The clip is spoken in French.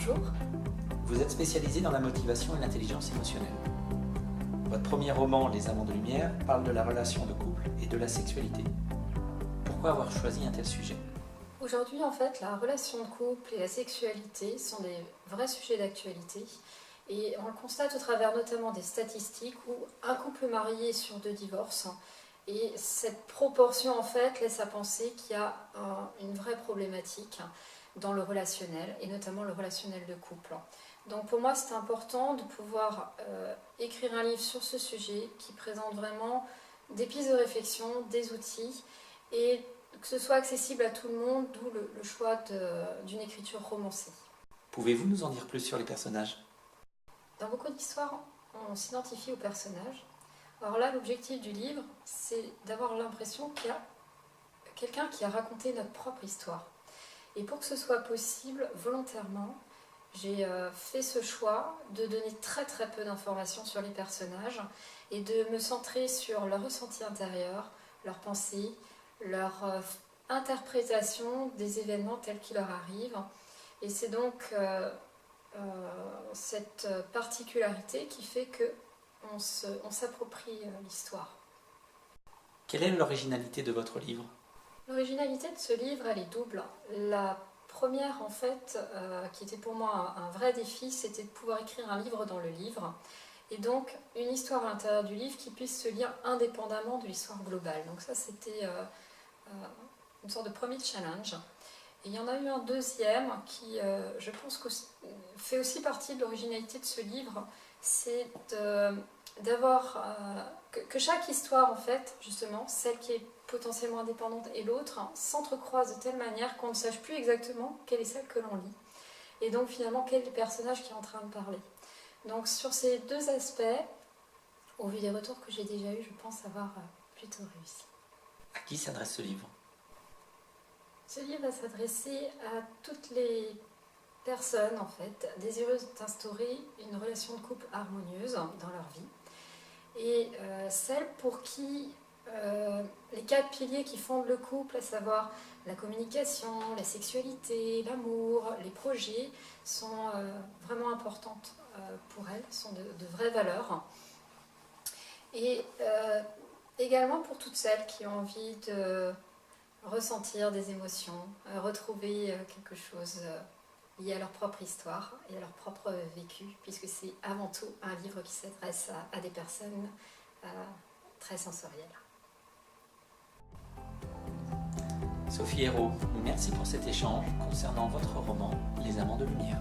bonjour. Vous êtes spécialisé dans la motivation et l'intelligence émotionnelle. Votre premier roman, Les Amants de lumière, parle de la relation de couple et de la sexualité. Pourquoi avoir choisi un tel sujet ? Aujourd'hui, en fait, la relation de couple et la sexualité sont des vrais sujets d'actualité. Et on le constate au travers notamment des statistiques où un couple marié sur 2 divorce. Et cette proportion, en fait, laisse à penser qu'il y a une vraie problématique dans le relationnel, et notamment le relationnel de couple. Donc pour moi, c'est important de pouvoir écrire un livre sur ce sujet qui présente vraiment des pistes de réflexion, des outils, et que ce soit accessible à tout le monde, d'où le choix d'une écriture romancée. Pouvez-vous nous en dire plus sur les personnages ? Dans beaucoup d'histoires, on s'identifie aux personnages. Alors là, l'objectif du livre, c'est d'avoir l'impression qu'il y a quelqu'un qui a raconté notre propre histoire. Et pour que ce soit possible, volontairement, j'ai fait ce choix de donner très très peu d'informations sur les personnages et de me centrer sur leur ressenti intérieur, leurs pensées, leur interprétation des événements tels qu'ils leur arrivent. Et c'est donc cette particularité qui fait qu'on s'approprie l'histoire. Quelle est l'originalité de votre livre ? L'originalité de ce livre, elle est double. La première, en fait, qui était pour moi un vrai défi, c'était de pouvoir écrire un livre dans le livre. Et donc, une histoire à l'intérieur du livre qui puisse se lire indépendamment de l'histoire globale. Donc ça, c'était une sorte de premier challenge. Et il y en a eu un deuxième qui, je pense, fait aussi partie de l'originalité de ce livre, c'est d'avoir que chaque histoire, en fait, justement, celle qui est potentiellement indépendante et l'autre, s'entrecroisent de telle manière qu'on ne sache plus exactement quelle est celle que l'on lit. Et donc, finalement, quel est le personnage qui est en train de parler. Donc, sur ces deux aspects, au vu des retours que j'ai déjà eus, je pense avoir plutôt réussi. À qui s'adresse ce livre ? Ce livre va s'adresser à toutes les personnes, en fait, désireuses d'instaurer une relation de couple harmonieuse dans leur vie. Et celles pour qui les 4 piliers qui fondent le couple, à savoir la communication, la sexualité, l'amour, les projets, sont vraiment importantes pour elles, sont de vraies valeurs. Et également pour toutes celles qui ont envie de ressentir des émotions, retrouver quelque chose lié à leur propre histoire et à leur propre vécu, puisque c'est avant tout un livre qui s'adresse à des personnes très sensorielles. Sophie Hérault, merci pour cet échange concernant votre roman Les Amants de lumière.